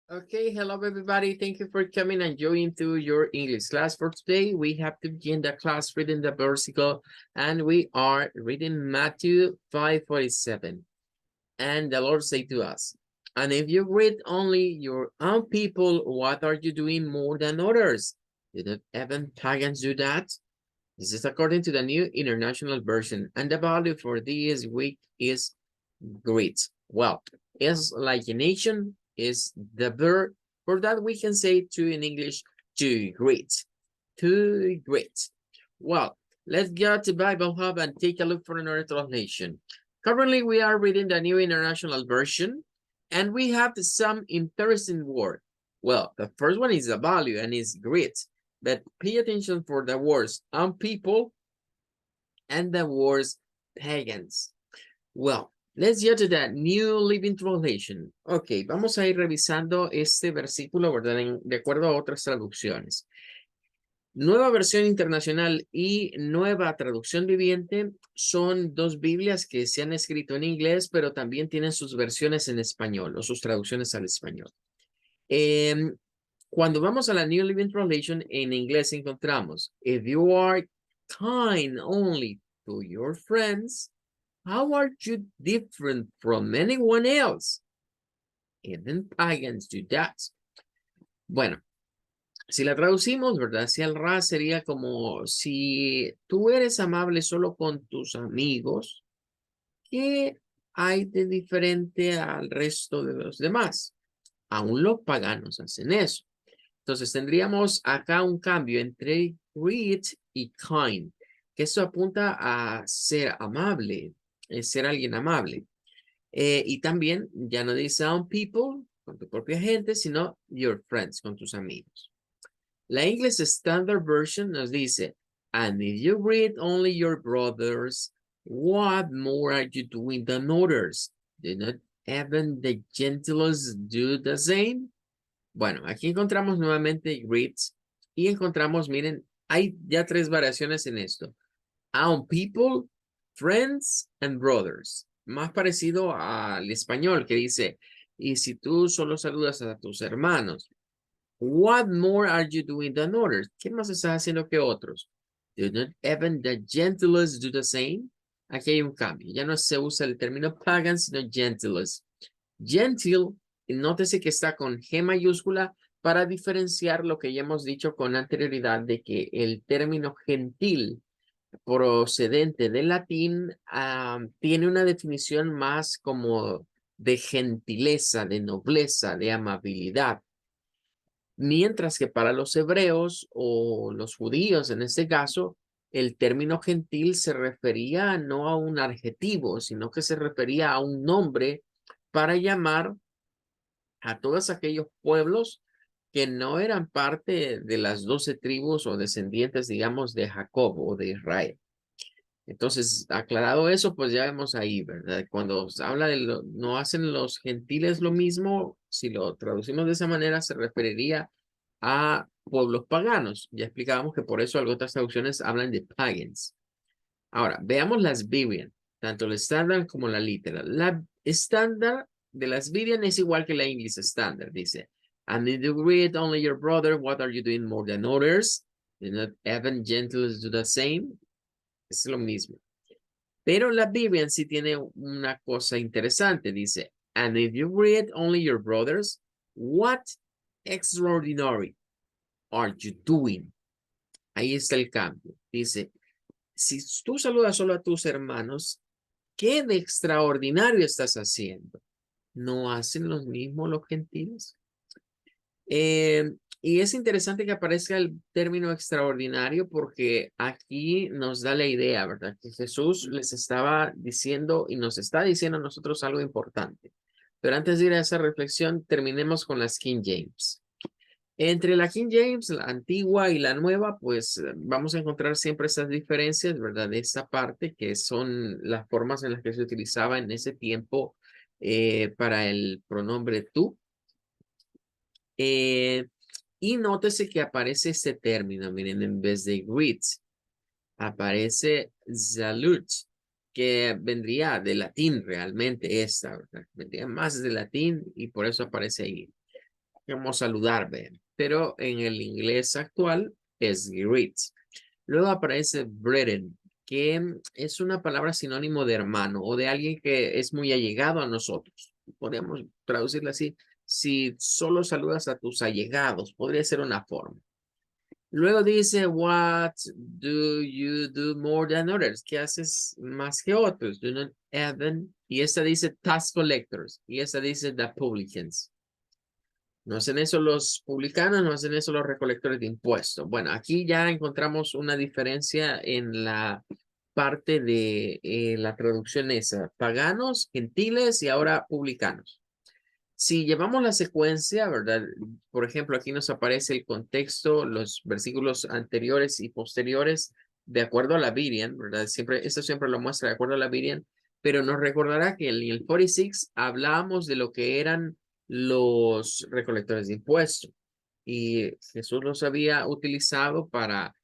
Okay, hello everybody. Thank you for coming and joining to your English class. For today, we have to begin the class reading the versicle, and we are reading Matthew 5:47. And the Lord said to us, and if you read only your own people, what are you doing more than others? Did not even pagans do that? This is according to the New International Version, and the value for this week is great. Well, is like a nation is the verb. For that, we can say to in English, to great. To great. Well, let's go to Bible Hub and take a look for another translation. Currently, we are reading the New International Version, and we have some interesting word. Well, the first one is the value and is great, but pay attention for the words people and the words pagans. Well, let's get to that New Living Translation. Ok, vamos a ir revisando este versículo, ¿verdad? De acuerdo a otras traducciones. Nueva versión internacional y nueva traducción viviente son dos Biblias que se han escrito en inglés, pero también tienen sus versiones en español o sus traducciones al español. Cuando vamos a la New Living Translation, en inglés encontramos, if you are kind only to your friends, how are you different from anyone else? Even pagans do that. Bueno, si la traducimos, ¿verdad? Si al ras sería como si tú eres amable solo con tus amigos, ¿qué hay de diferente al resto de los demás? Aún los paganos hacen eso. Entonces tendríamos acá un cambio entre great y kind, que eso apunta a ser amable, ser alguien amable. Y también ya no dice own people, con tu propia gente, sino your friends, con tus amigos. La English Standard Version nos dice, and if you read only your brothers, what more are you doing than others? Do not even the gentlest do the same? Bueno, aquí encontramos nuevamente greets y encontramos, miren, hay ya tres variaciones en esto. Own people, friends, and brothers. Más parecido al español que dice, y si tú solo saludas a tus hermanos, what more are you doing than others? ¿Qué más estás haciendo que otros? Do not even the gentlest do the same? Aquí hay un cambio. Ya no se usa el término pagan, sino gentlest. Gentle, nótese que está con G mayúscula para diferenciar lo que ya hemos dicho con anterioridad de que el término gentil procedente del latín tiene una definición más como de gentileza, de nobleza, de amabilidad. Mientras que para los hebreos o los judíos en este caso, el término gentil se refería no a un adjetivo, sino que se refería a un nombre para llamar a todos aquellos pueblos que no eran parte de las 12 tribus o descendientes, digamos, de Jacob o de Israel. Entonces, aclarado eso, pues ya vemos ahí, ¿verdad? Cuando se habla de no hacen los gentiles lo mismo, si lo traducimos de esa manera, se referiría a pueblos paganos. Ya explicábamos que por eso algunas traducciones hablan de pagans. Ahora, veamos las Vivian, tanto la estándar como la literal. La estándar de las Vivian es igual que la English Standard, dice. And if you read only your brother, what are you doing more than others? Do not even gentles do the same. Es lo mismo. Pero la Vivian sí tiene una cosa interesante. Dice, and if you read only your brothers, what extraordinary are you doing? Ahí está el cambio. Dice, si tú saludas solo a tus hermanos, ¿qué de extraordinario estás haciendo? ¿No hacen lo mismo los gentiles? Y es interesante que aparezca el término extraordinario porque aquí nos da la idea, ¿verdad? Que Jesús les estaba diciendo y nos está diciendo a nosotros algo importante. Pero antes de ir a esa reflexión, terminemos con las King James. Entre la King James, la antigua y la nueva, pues vamos a encontrar siempre esas diferencias, ¿verdad? De esta parte, que son las formas en las que se utilizaba en ese tiempo para el pronombre tú. Y nótese que aparece este término, miren, en vez de greet, aparece salute, que vendría de latín realmente esta, ¿verdad? Vendría más de latín y por eso aparece ahí. como saludar, ¿ven? Pero en el inglés actual es greet. Luego aparece brethren, que es una palabra sinónimo de hermano o de alguien que es muy allegado a nosotros. Podríamos traducirla así. Si solo saludas a tus allegados, podría ser una forma. Luego dice, what do you do more than others? ¿Qué haces más que otros? Do not even. Y esta dice tax collectors. Y esta dice the publicans. No hacen eso los publicanos, no hacen eso los recolectores de impuestos. Bueno, aquí ya encontramos una diferencia en la parte de la traducción esa. Paganos, gentiles y ahora publicanos. Si llevamos la secuencia, ¿verdad? Por ejemplo, aquí nos aparece el contexto, los versículos anteriores y posteriores, de acuerdo a la Berean, ¿verdad? Siempre, esto siempre lo muestra de acuerdo a la Berean, pero nos recordará que en el 46 hablábamos de lo que eran los recolectores de impuestos. Y Jesús los había utilizado para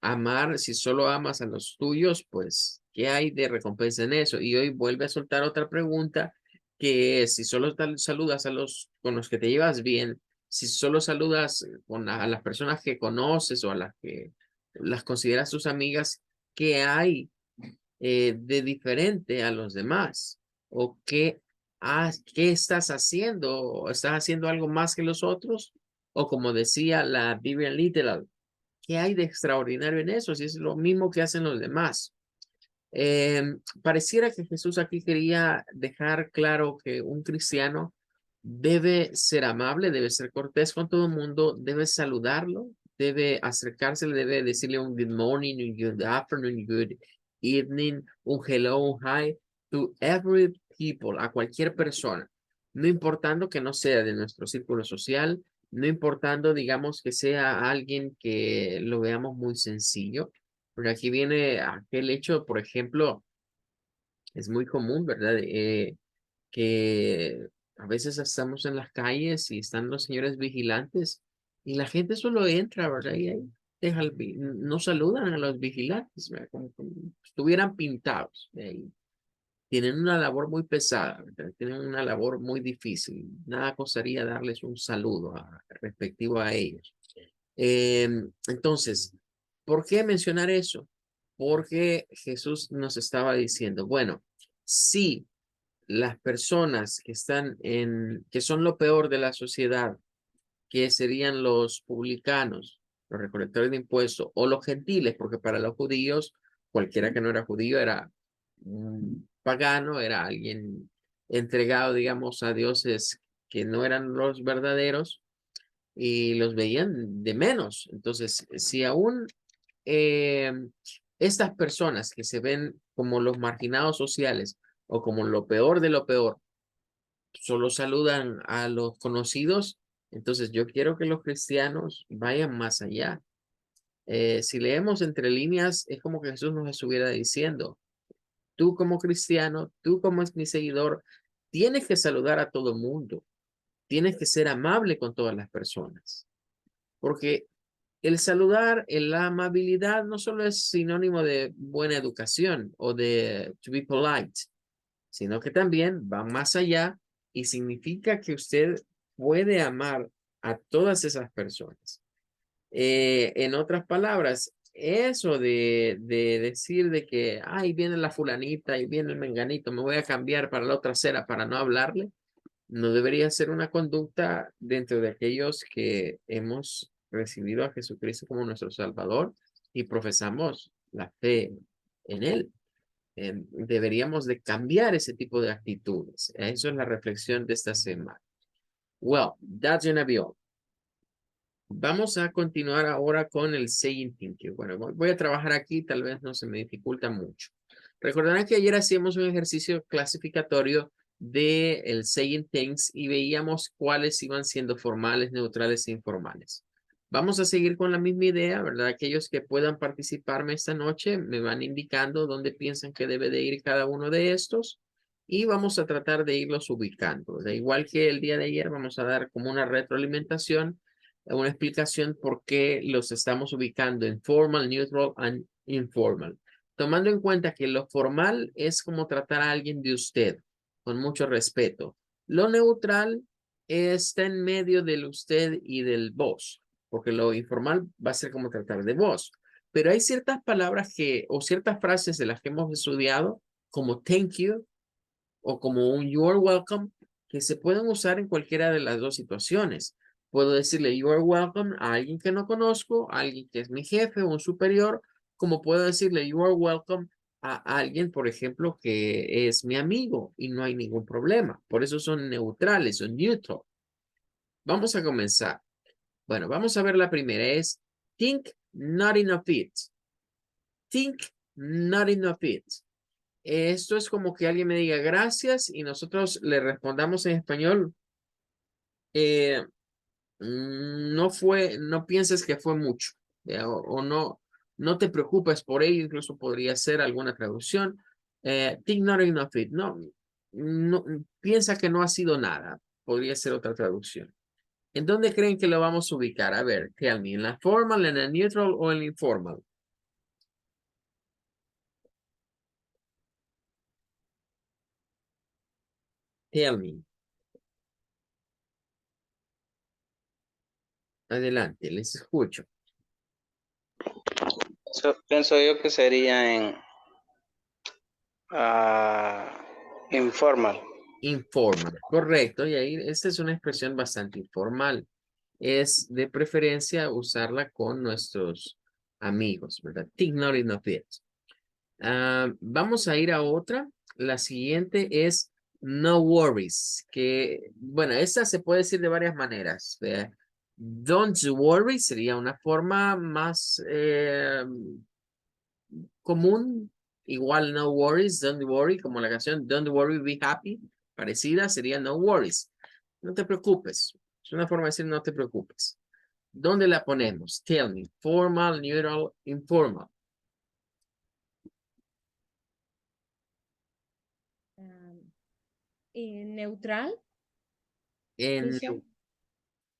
amar, si solo amas a los tuyos, pues, ¿qué hay de recompensa en eso? Y hoy vuelve a soltar otra pregunta que si solo saludas a los con los que te llevas bien, si solo saludas a las personas que conoces o a las que las consideras tus amigas, ¿qué hay de diferente a los demás? ¿O qué estás haciendo? ¿Estás haciendo algo más que los otros? O como decía la Biblia literal, ¿qué hay de extraordinario en eso? Si es lo mismo que hacen los demás. Pareciera que Jesús aquí quería dejar claro que un cristiano debe ser amable, debe ser cortés con todo el mundo, debe saludarlo, debe acercársele, debe decirle un good morning, un good afternoon, good evening, un hello, un hi to every people, a cualquier persona, no importando que no sea de nuestro círculo social, no importando, digamos, que sea alguien que lo veamos muy sencillo. Porque aquí viene aquel hecho, por ejemplo, es muy común, ¿verdad? Que a veces estamos en las calles y están los señores vigilantes y la gente solo entra, ¿verdad? Y ahí no saludan a los vigilantes, ¿verdad? Como si estuvieran pintados. Tienen una labor muy pesada, ¿verdad? Tienen una labor muy difícil. Nada costaría darles un saludo respectivo a ellos. Entonces, ¿por qué mencionar eso? Porque Jesús nos estaba diciendo, bueno, si las personas que están que son lo peor de la sociedad, que serían los publicanos, los recolectores de impuestos o los gentiles, porque para los judíos, cualquiera que no era judío era un pagano, era alguien entregado, digamos, a dioses que no eran los verdaderos y los veían de menos. Entonces, si aún eh, estas personas que se ven como los marginados sociales o como lo peor de lo peor, solo saludan a los conocidos, entonces yo quiero que los cristianos vayan más allá. Si leemos entre líneas, es como que Jesús nos estuviera diciendo, tú como cristiano, tú como es mi seguidor, tienes que saludar a todo el mundo, tienes que ser amable con todas las personas, porque el saludar, la amabilidad no solo es sinónimo de buena educación o de to be polite, sino que también va más allá y significa que usted puede amar a todas esas personas. En otras palabras, eso de decir de que, ay, viene la fulanita y viene el menganito, me voy a cambiar para la otra acera para no hablarle, no debería ser una conducta dentro de aquellos que hemos recibido a Jesucristo como nuestro Salvador y profesamos la fe en Él. Deberíamos de cambiar ese tipo de actitudes. Eso es la reflexión de esta semana. Well, that's gonna be all. Vamos a continuar ahora con el saying thinking. Bueno, voy a trabajar aquí, tal vez no se me dificulta mucho. Recordarán que ayer hacíamos un ejercicio clasificatorio de el saying things y veíamos cuáles iban siendo formales, neutrales e informales. Vamos a seguir con la misma idea, ¿verdad? Aquellos que puedan participarme esta noche me van indicando dónde piensan que debe de ir cada uno de estos y vamos a tratar de irlos ubicando. De igual que el día de ayer, vamos a dar como una retroalimentación, una explicación por qué los estamos ubicando en formal, neutral and informal. Tomando en cuenta que lo formal es como tratar a alguien de usted, con mucho respeto. Lo neutral está en medio del usted y del vos, porque lo informal va a ser como tratar de vos. Pero hay ciertas palabras que, o ciertas frases de las que hemos estudiado, como thank you o como un you're welcome, que se pueden usar en cualquiera de las dos situaciones. Puedo decirle you're welcome a alguien que no conozco, a alguien que es mi jefe o un superior, como puedo decirle you're welcome a alguien, por ejemplo, que es mi amigo y no hay ningún problema. Por eso son neutrales, son neutral. Vamos a comenzar. Bueno, vamos a ver la primera. Es think not enough it. Think not enough it. Esto es como que alguien me diga gracias y nosotros le respondamos en español. eh, no pienses que fue mucho. O no, no te preocupes por ello. Incluso podría ser alguna traducción. Think not enough it. No, no, piensa que no ha sido nada. Podría ser otra traducción. ¿En dónde creen que lo vamos a ubicar? A ver, tell me, ¿en la formal, en el neutral o en el informal? Tell me. Adelante, les escucho. Pienso yo que sería en informal. Informal, correcto. Y ahí, esta es una expresión bastante informal. Es de preferencia usarla con nuestros amigos, ¿verdad? Think not enough it. Vamos a ir a otra. La siguiente es no worries, que, bueno, esta se puede decir de varias maneras. Don't worry sería una forma más común. Igual no worries, don't worry, como la canción Don't worry, be happy. Parecida sería no worries. No te preocupes. Es una forma de decir no te preocupes. ¿Dónde la ponemos? Tell me. Formal, neutral, informal. Y neutral, En, Cristian.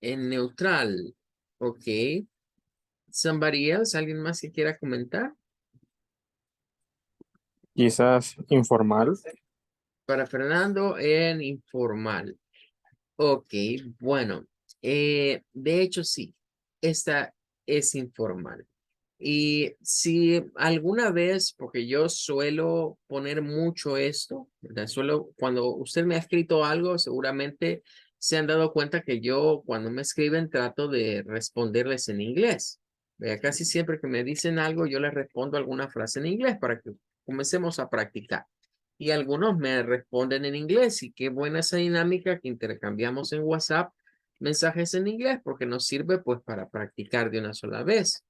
en neutral. Ok. Somebody else, ¿alguien más que quiera comentar? Quizás informal. Para Fernando, en informal. Ok, bueno. De hecho, sí. Esta es informal. Y si alguna vez, porque yo suelo poner mucho esto, ¿verdad? Cuando usted me ha escrito algo, seguramente se han dado cuenta que yo cuando me escriben trato de responderles en inglés. ¿Verdad? Casi siempre que me dicen algo, yo les respondo alguna frase en inglés para que comencemos a practicar. Y algunos me responden en inglés y qué buena esa dinámica que intercambiamos en WhatsApp mensajes en inglés porque nos sirve pues para practicar de una sola vez.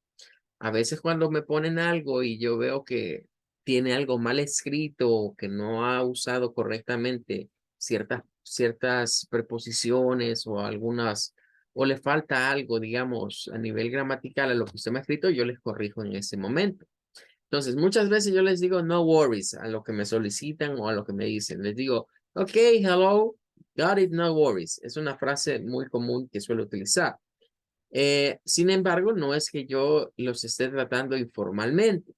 A veces cuando me ponen algo y yo veo que tiene algo mal escrito o que no ha usado correctamente ciertas preposiciones o algunas, o le falta algo, digamos, a nivel gramatical a lo que usted me ha escrito, yo les corrijo en ese momento. Entonces, muchas veces yo les digo no worries a lo que me solicitan o a lo que me dicen. Les digo, ok, hello, got it, no worries. Es una frase muy común que suelo utilizar. Sin embargo, no es que yo los esté tratando informalmente.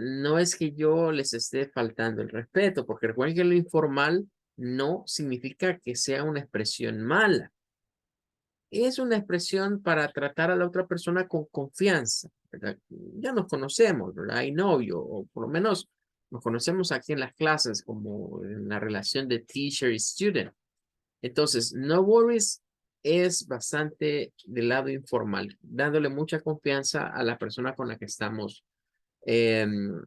No es que yo les esté faltando el respeto, porque recuerden que lo informal no significa que sea una expresión mala. Es una expresión para tratar a la otra persona con confianza, ¿verdad? Ya nos conocemos, ¿verdad? I know you, o por lo menos nos conocemos aquí en las clases como en la relación de teacher y student. Entonces, no worries es bastante del lado informal, dándole mucha confianza a la persona con la que estamos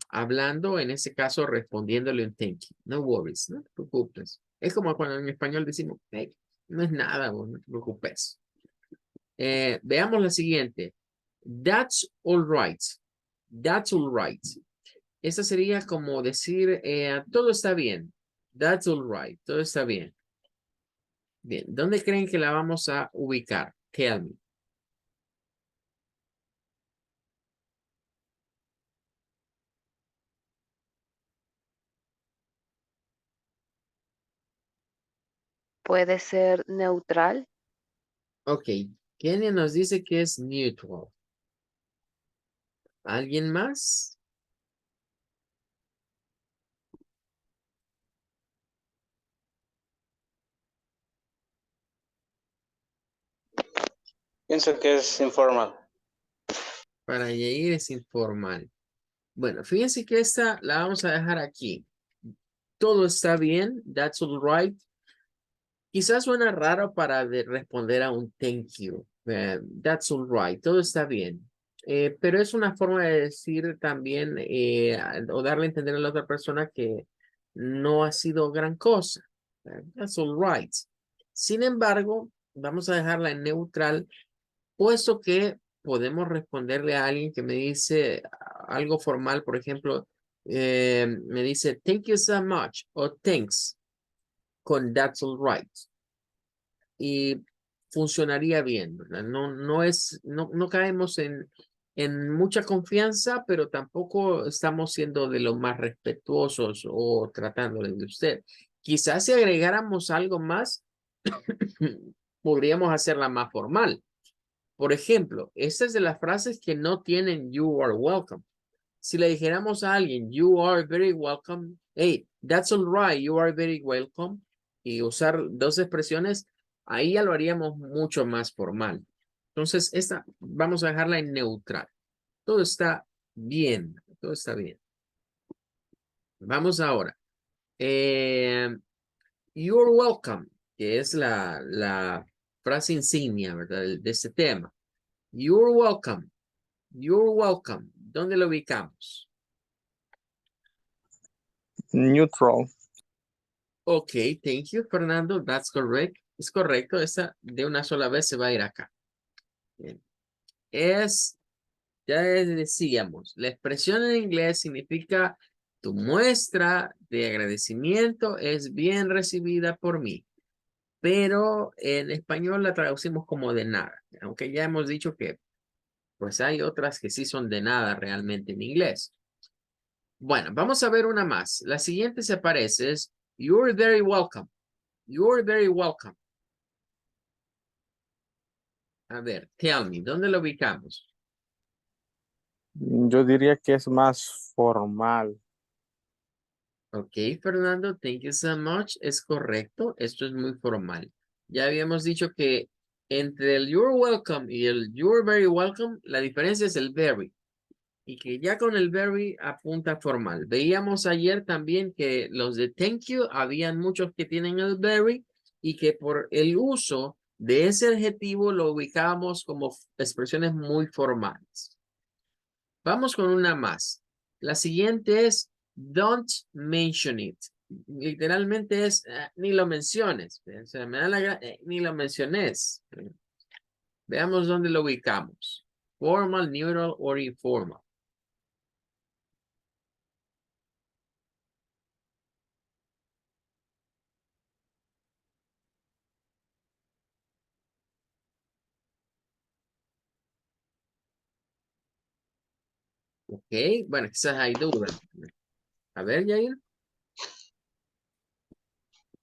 hablando, en ese caso respondiéndole un thank you. No worries, no te preocupes. Es como cuando en español decimos, hey, no es nada, no te preocupes. Veamos la siguiente. That's all right. That's all right. Esa sería como decir, todo está bien. That's all right. Todo está bien. Bien, ¿dónde creen que la vamos a ubicar? Tell me. Puede ser neutral. Ok, Kenia nos dice que es neutral. ¿Alguien más? Pienso que es informal. Para Yair es informal. Bueno, fíjense que esta la vamos a dejar aquí. Todo está bien. That's all right. Quizás suena raro para responder a un thank you. That's all right. Todo está bien. Pero es una forma de decir también o darle a entender a la otra persona que no ha sido gran cosa. That's all right. Sin embargo, vamos a dejarla en neutral, puesto que podemos responderle a alguien que me dice algo formal, por ejemplo, me dice thank you so much o thanks con that's all right. Y funcionaría bien, ¿verdad? No caemos en mucha confianza, pero tampoco estamos siendo de los más respetuosos o tratándole de usted. Quizás si agregáramos algo más, podríamos hacerla más formal. Por ejemplo, esta es de las frases que no tienen you are welcome. Si le dijéramos a alguien, you are very welcome, hey, that's all right, you are very welcome, y usar dos expresiones, ahí ya lo haríamos mucho más formal. Entonces, esta vamos a dejarla en neutral. Todo está bien, todo está bien. Vamos ahora. You're welcome, que es la frase insignia, ¿verdad? De este tema. You're welcome. You're welcome. ¿Dónde lo ubicamos? Neutral. Ok, thank you, Fernando. That's correct. Es correcto. Esa de una sola vez se va a ir acá. Bien. Ya decíamos, la expresión en inglés significa tu muestra de agradecimiento es bien recibida por mí. Pero en español la traducimos como de nada. Aunque ya hemos dicho que pues hay otras que sí son de nada realmente en inglés. Bueno, vamos a ver una más. La siguiente se parece, es you're very welcome. You're very welcome. A ver, tell me, ¿dónde lo ubicamos? Yo diría que es más formal. Ok, Fernando, thank you so much. Es correcto, esto es muy formal. Ya habíamos dicho que entre el you're welcome y el you're very welcome, la diferencia es el very. Y que ya con el very apunta formal. Veíamos ayer también que los de thank you, habían muchos que tienen el very y que por el uso de ese adjetivo lo ubicábamos como expresiones muy formales. Vamos con una más. La siguiente es don't mention it. Literalmente es ni lo menciones. O sea, me da la ni lo menciones. Veamos dónde lo ubicamos. Formal, neutral or informal. Ok, bueno, quizás hay dudas. A ver, Yair.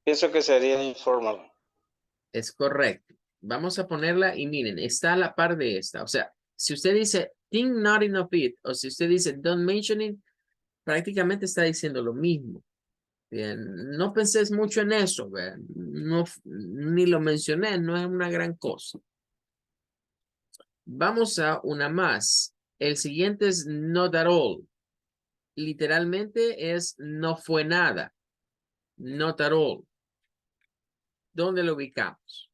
Pienso que sería informal. Es correcto. Vamos a ponerla y miren, está a la par de esta. O sea, si usted dice think nothing of it, o si usted dice don't mention it, prácticamente está diciendo lo mismo. Bien, no penses mucho en eso, vean. No, ni lo mencioné, no es una gran cosa. Vamos a una más. El siguiente es not at all. Literalmente es no fue nada. Not at all. ¿Dónde lo ubicamos?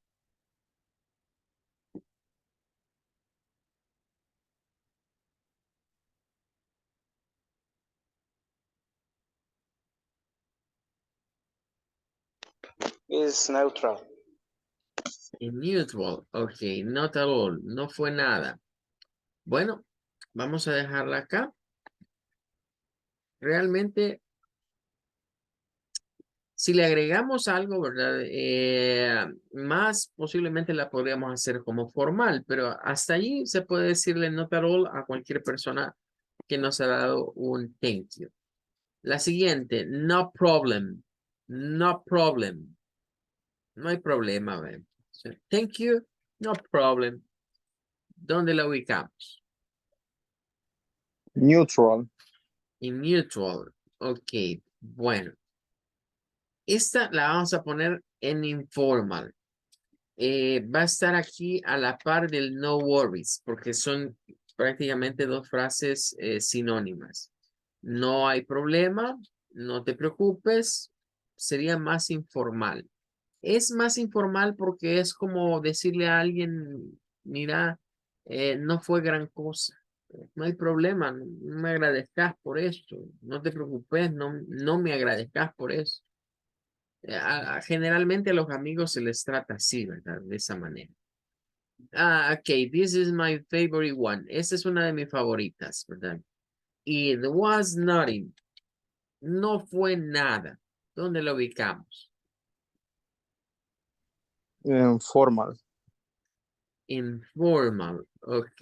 Es neutral. En neutral. Ok, not at all. No fue nada. Bueno, vamos a dejarla acá. Realmente, si le agregamos algo, ¿verdad? Más posiblemente la podríamos hacer como formal, pero hasta allí se puede decirle not at all a cualquier persona que nos ha dado un thank you. La siguiente, no problem. No problem. No hay problema, ¿ven? Thank you, no problem. ¿Dónde la ubicamos? Neutral. En neutral. Ok, bueno. Esta la vamos a poner en informal. va a estar aquí a la par del no worries, porque son prácticamente dos frases sinónimas. No hay problema, no te preocupes, sería más informal. Es más informal porque es como decirle a alguien, mira, no fue gran cosa, no hay problema, no me agradezcas por esto, no te preocupes, no me agradezcas por eso. Generalmente a los amigos se les trata así, ¿verdad? De esa manera. Okay, this is my favorite one. Esta es una de mis favoritas, ¿verdad? It was nothing. No fue nada. ¿Dónde lo ubicamos? Informal. Informal. Ok.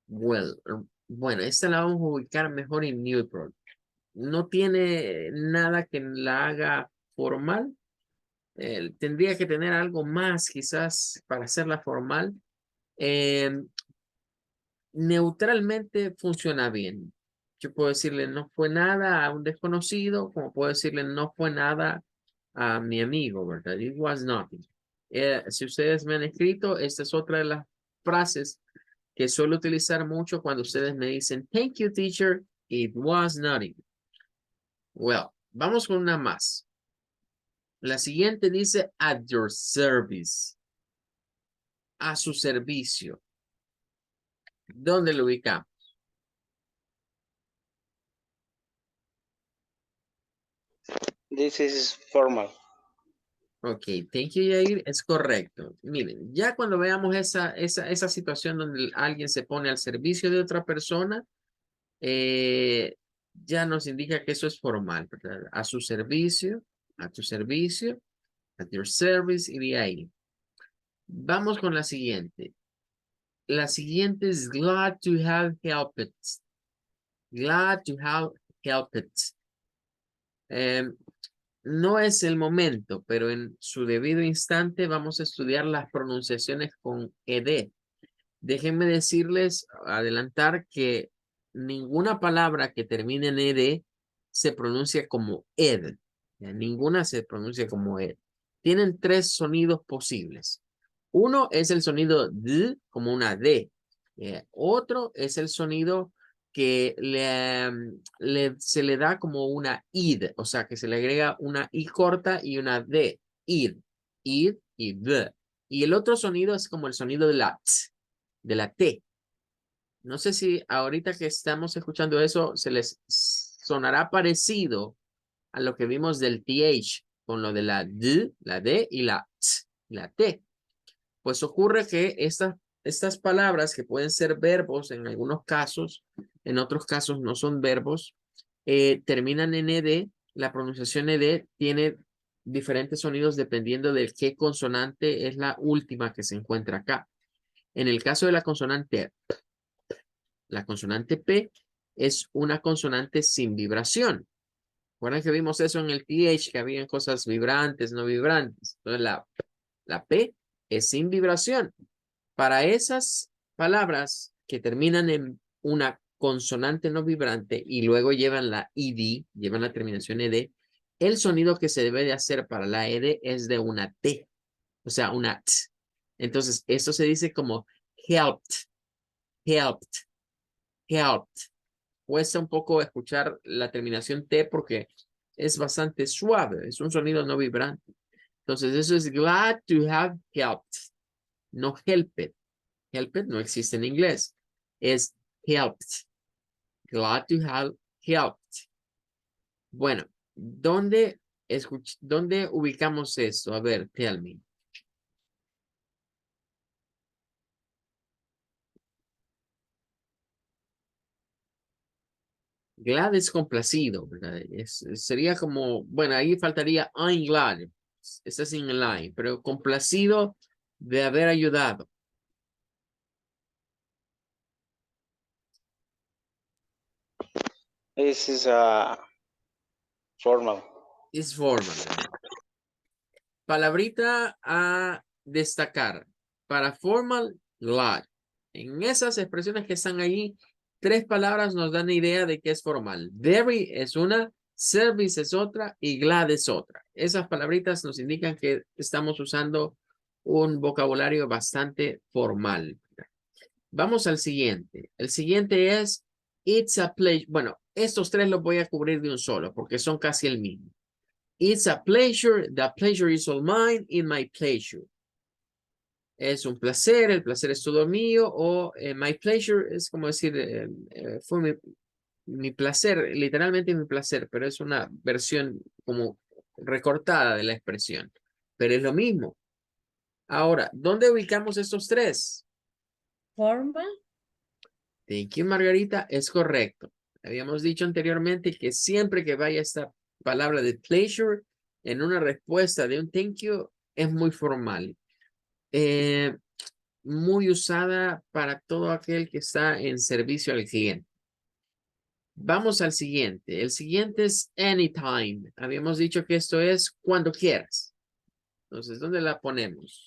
Well, bueno, esta la vamos a ubicar mejor en neutral. No tiene nada que la haga formal. Tendría que tener algo más quizás para hacerla formal. Neutralmente funciona bien. Yo puedo decirle no fue nada a un desconocido, como puedo decirle no fue nada a mi amigo, ¿verdad? It was nothing. Si ustedes me han escrito, esta es otra de las frases que suelo utilizar mucho cuando ustedes me dicen, thank you, teacher, it was nothing. Well, vamos con una más. La siguiente dice, at your service. A su servicio. ¿Dónde lo ubicamos? This is formal. Ok, thank you, Yair. Es correcto. Miren, ya cuando veamos esa situación donde alguien se pone al servicio de otra persona, ya nos indica que eso es formal, ¿verdad? A su servicio, a tu servicio, at your service y de ahí. Vamos con la siguiente. La siguiente es glad to have helped. Glad to have helped. No es el momento, pero en su debido instante vamos a estudiar las pronunciaciones con ed. Déjenme decirles, adelantar que ninguna palabra que termine en ed se pronuncia como ed. Ninguna se pronuncia como ed. Tienen tres sonidos posibles. Uno es el sonido d, como una d. Otro es el sonido que se le da como una id, o sea, que se le agrega una i corta y una d. Id y d. Y el otro sonido es como el sonido de la t. No sé si ahorita que estamos escuchando eso se les sonará parecido a lo que vimos del th con lo de la d y la t. Pues ocurre que estas palabras que pueden ser verbos en algunos casos, en otros casos no son verbos, terminan en ed. La pronunciación ed tiene diferentes sonidos dependiendo de qué consonante es la última que se encuentra acá. En el caso de la consonante P es una consonante sin vibración. ¿Recuerdan que vimos eso en el TH, que habían cosas vibrantes, no vibrantes? Entonces la P es sin vibración. Para esas palabras que terminan en una consonante no vibrante y luego llevan la id, llevan la terminación ed, el sonido que se debe de hacer para la ed es de una t, o sea, una t. Entonces, esto se dice como helped, helped, helped. Cuesta un poco escuchar la terminación T porque es bastante suave, es un sonido no vibrante. Entonces, eso es glad to have helped, no helped. Helped no existe en inglés, es helped. Glad to have helped. Bueno, ¿dónde ubicamos esto? A ver, tell me. Glad es complacido, ¿verdad? Sería como, bueno, ahí faltaría I'm glad. Está sin el line, pero complacido de haber ayudado. This is formal. Es formal. Palabrita a destacar. Para formal, glad. En esas expresiones que están allí, tres palabras nos dan idea de que es formal. Very es una, service es otra y glad es otra. Esas palabritas nos indican que estamos usando un vocabulario bastante formal. Vamos al siguiente. El siguiente es it's a pleasure. Bueno, estos tres los voy a cubrir de un solo porque son casi el mismo. It's a pleasure. The pleasure is all mine in my pleasure. Es un placer, el placer es todo mío, o my pleasure es como decir, fue mi placer, literalmente mi placer, pero es una versión como recortada de la expresión. Pero es lo mismo. Ahora, ¿dónde ubicamos estos tres? Formal. Thank you, Margarita, es correcto. Habíamos dicho anteriormente que siempre que vaya esta palabra de pleasure en una respuesta de un thank you, es muy formal. Muy usada para todo aquel que está en servicio al cliente. Vamos al siguiente. El siguiente es anytime. Habíamos dicho que esto es cuando quieras. Entonces, ¿dónde la ponemos?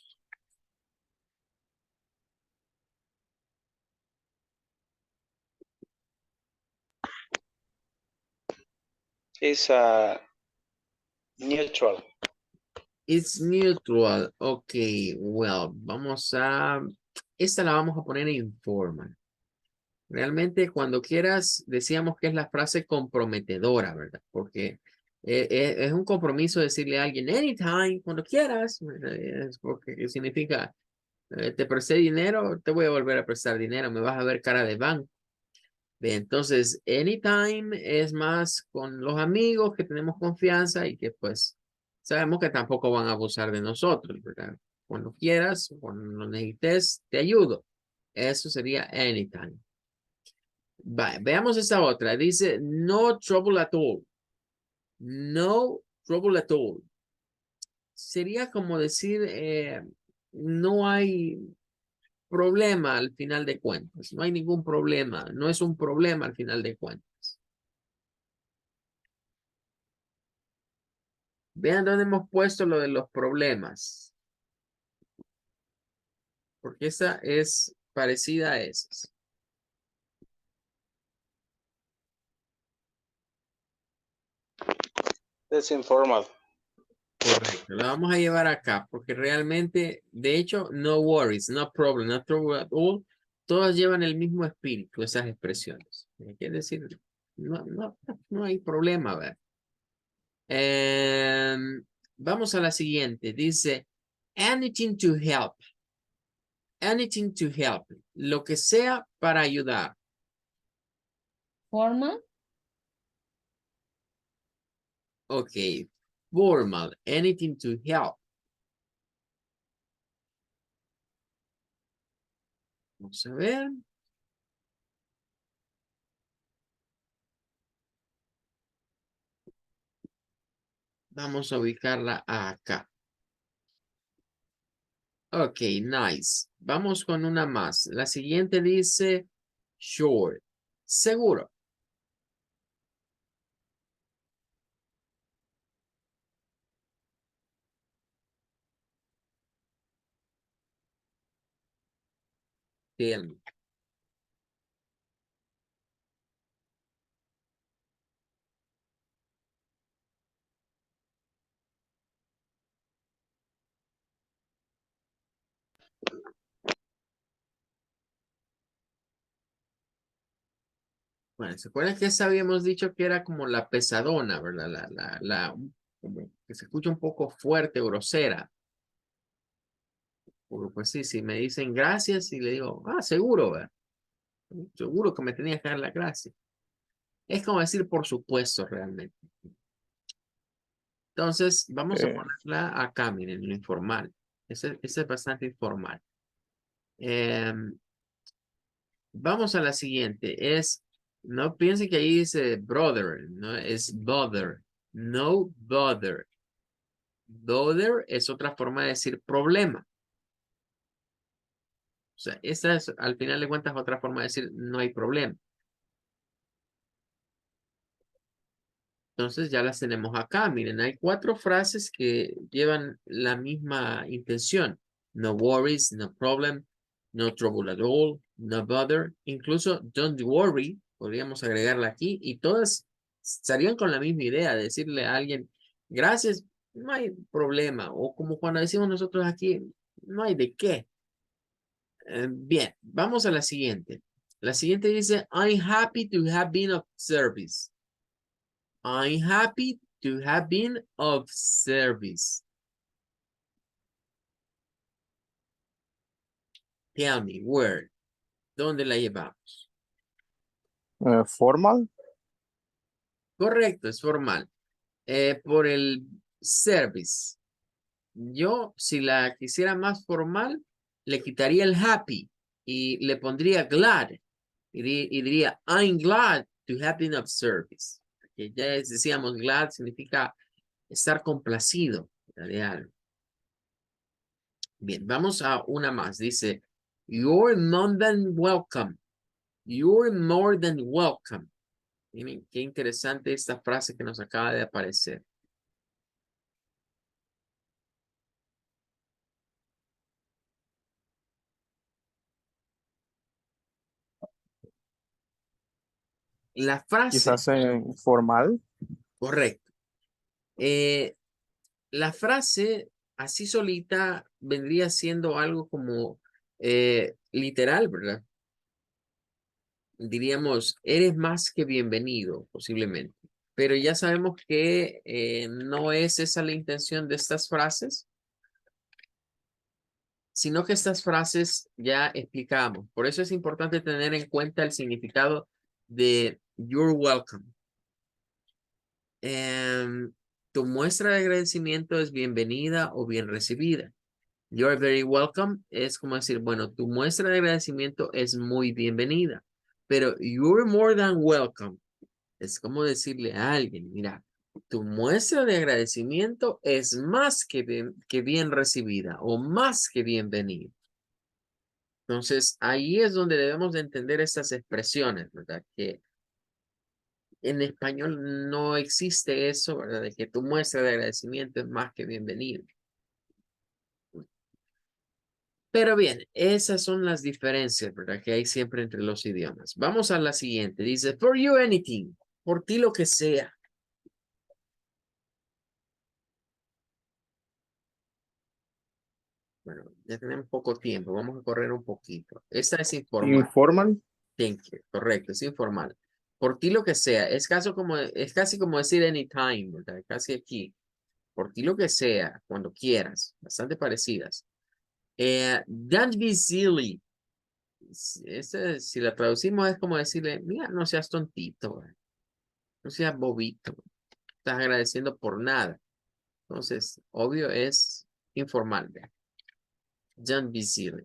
It's neutral. It's neutral. Ok, well, vamos a... Esta la vamos a poner informal. Realmente cuando quieras, decíamos que es la frase comprometedora, ¿verdad? Porque es un compromiso decirle a alguien anytime, cuando quieras, ¿verdad? Es porque significa te presté dinero, te voy a volver a prestar dinero, me vas a ver cara de banco. Entonces, anytime es más con los amigos que tenemos confianza y que pues sabemos que tampoco van a abusar de nosotros, ¿verdad? Cuando quieras, cuando lo necesites, te ayudo. Eso sería anytime. Veamos esta otra. Dice, no trouble at all. No trouble at all. Sería como decir, no hay problema al final de cuentas. No hay ningún problema. No es un problema al final de cuentas. Vean dónde hemos puesto lo de los problemas. Porque esa es parecida a esas. It's informal. Correcto. La vamos a llevar acá porque realmente, de hecho, no worries, no problem, no trouble at all. Todas llevan el mismo espíritu, esas expresiones. Quiere decir, no hay problema, ¿ver? Vamos a la siguiente. Dice, anything to help. Anything to help. Lo que sea para ayudar. Formal. Ok. Formal. Anything to help. Vamos a ver. Vamos a ubicarla acá. Ok, nice. Vamos con una más. La siguiente dice, sure. Seguro. Tell me. Bueno, ¿se acuerdan que esa habíamos dicho que era como la pesadona, ¿verdad? Como que se escucha un poco fuerte, grosera. Pues sí, si me dicen gracias y le digo, seguro, ¿verdad? Seguro que me tenías que dar la gracia. Es como decir por supuesto realmente. Entonces, vamos a ponerla acá, miren, lo informal. Ese es bastante informal. Vamos a la siguiente. No piensen que ahí dice brother, no es bother. No bother. Bother es otra forma de decir problema. O sea, esta es al final de cuentas otra forma de decir no hay problema. Entonces ya las tenemos acá. Miren, hay 4 frases que llevan la misma intención. No worries, no problem, no trouble at all, no bother. Incluso don't worry, podríamos agregarla aquí. Y todas estarían con la misma idea de decirle a alguien, gracias, no hay problema. O como cuando decimos nosotros aquí, No hay de qué. Bien, vamos a la siguiente. La siguiente dice, I'm happy to have been of service. I'm happy to have been of service. Tell me, where? ¿Dónde la llevamos? Formal. Correcto, es formal. Por el service. Yo, si la quisiera más formal, le quitaría el happy y le pondría glad. Y diría, I'm glad to have been of service. Que ya decíamos, glad significa estar complacido de algo. Bien, vamos a una más. Dice, you're more than welcome. You're more than welcome. Miren, qué interesante esta frase que nos acaba de aparecer. La frase, Quizás en formal. correcto. La frase así solita vendría siendo algo como literal, ¿verdad? Diríamos, eres más que bienvenido, posiblemente. Pero ya sabemos que no es esa la intención de estas frases, sino que estas frases ya explicamos. Por eso es importante tener en cuenta el significado de you're welcome. Tu muestra de agradecimiento es bienvenida o bien recibida. You're very welcome es como decir, bueno, tu muestra de agradecimiento es muy bienvenida. Pero you're more than welcome es como decirle a alguien, mira, tu muestra de agradecimiento es más que bien recibida o más que bienvenida. Entonces, ahí es donde debemos de entender estas expresiones, ¿verdad? Que en español no existe eso, ¿verdad? De que tu muestra de agradecimiento es más que bienvenido. Pero bien, esas son las diferencias, ¿verdad? Que hay siempre entre los idiomas. Vamos a la siguiente. Dice, for you anything, por ti lo que sea. Bueno, ya tenemos poco tiempo, vamos a correr un poquito. Esta es informal. Informal. Thank you. Correcto, es informal. Por ti lo que sea, es casi como decir anytime, ¿verdad? Casi aquí. Por ti lo que sea, cuando quieras, bastante parecidas. Don't be silly. Si la traducimos es como decirle, mira, no seas tontito, ¿verdad? No seas bobito, estás agradeciendo por nada. Entonces, obvio es informal, ¿verdad? Don't be silly.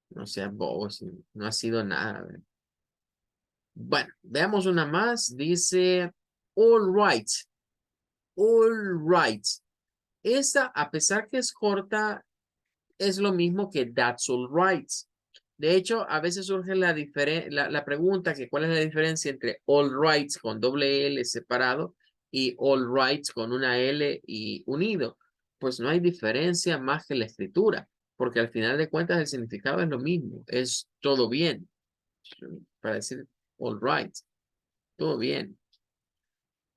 No seas bobo, no ha sido nada, ¿verdad? Bueno, veamos una más. Dice, all right. All right. Esta, a pesar que es corta, es lo mismo que that's all right. De hecho, a veces surge la pregunta que cuál es la diferencia entre all right con doble L separado y all right con una L y unido. Pues no hay diferencia más que la escritura, porque al final de cuentas el significado es lo mismo, es todo bien. Para decir all right, todo bien.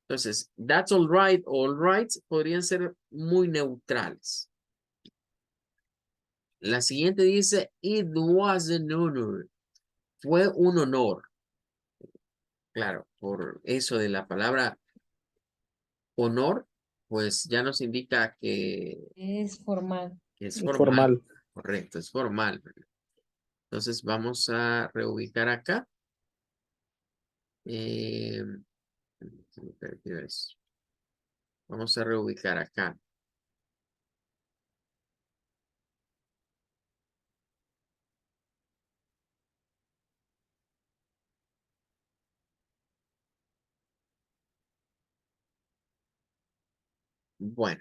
Entonces, that's all right podrían ser muy neutrales. La siguiente dice, it was an honor. Fue un honor. Claro, por eso de la palabra honor, pues ya nos indica que Es formal. es formal. Formal. Correcto, es formal. Entonces vamos a reubicar acá. Vamos a reubicar acá. Bueno.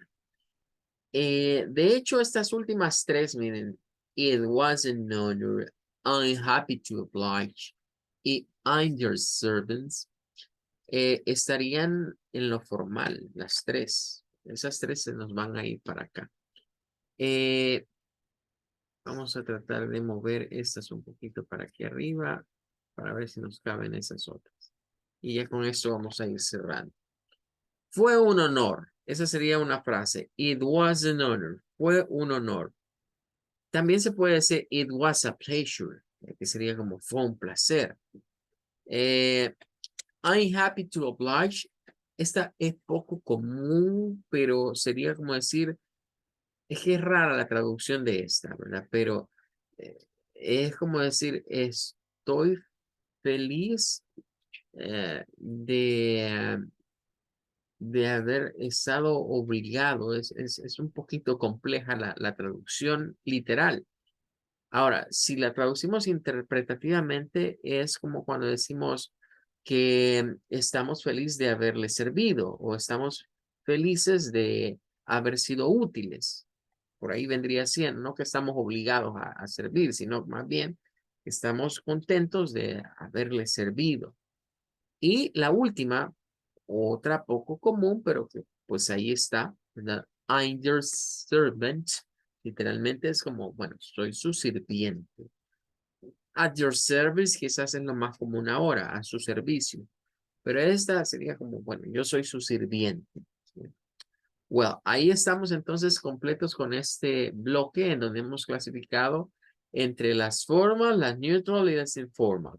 De hecho, estas últimas tres, miren, it was an honor, I'm happy to oblige, y I'm your servants, estarían en lo formal, las tres. Esas tres se nos van a ir para acá. Vamos a tratar de mover estas un poquito para aquí arriba, para ver si nos caben esas otras. Y ya con esto vamos a ir cerrando. Fue un honor. Esa sería una frase. It was an honor. fue un honor. También se puede decir it was a pleasure, que sería como fue un placer. I'm happy to oblige. Esta es poco común, pero sería como decir, es que es rara la traducción de esta, ¿verdad? Pero es como decir, estoy feliz de haber estado obligado. Es un poquito compleja la traducción literal. Ahora, si la traducimos interpretativamente, es como cuando decimos que estamos felices de haberle servido o estamos felices de haber sido útiles. Por ahí vendría siendo, no que estamos obligados a servir, sino más bien que estamos contentos de haberle servido. Y la última, otra poco común, pero que pues ahí está, ¿verdad? I'm your servant. Literalmente es como, bueno, soy su sirviente. At your service quizás es lo más común ahora, a su servicio. Pero esta sería como, bueno, yo soy su sirviente. ¿Sí? Well, ahí estamos entonces completos con este bloque en donde hemos clasificado entre las formas, las neutral y las informal.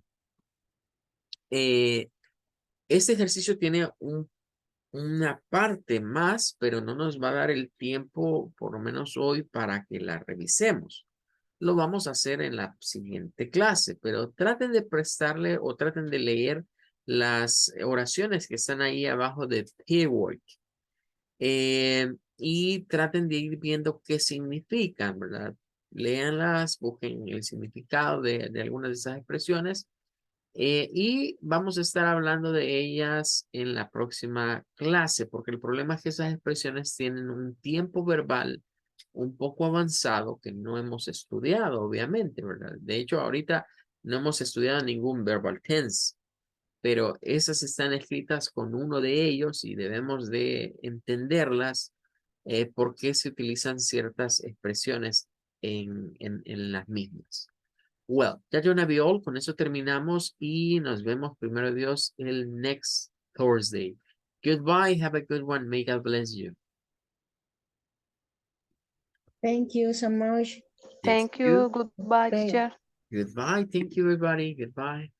Este ejercicio tiene una parte más, pero no nos va a dar el tiempo, por lo menos hoy, para que la revisemos. Lo vamos a hacer en la siguiente clase, pero traten de prestarle o traten de leer las oraciones que están ahí abajo de P-Work. Y traten de ir viendo qué significan, ¿verdad? Léanlas, busquen el significado de algunas de esas expresiones y vamos a estar hablando de ellas en la próxima clase, porque el problema es que esas expresiones tienen un tiempo verbal un poco avanzado que no hemos estudiado, obviamente, ¿verdad? De hecho, ahorita no hemos estudiado ningún verbal tense, pero esas están escritas con uno de ellos y debemos de entenderlas por qué se utilizan ciertas expresiones en las mismas. Well, ya yo all, con eso terminamos y nos vemos primero Dios el next Thursday. Goodbye, have a good one, may God bless you. Thank you so much. Thank you. Goodbye, Thank- teacher. Goodbye, thank you everybody, goodbye.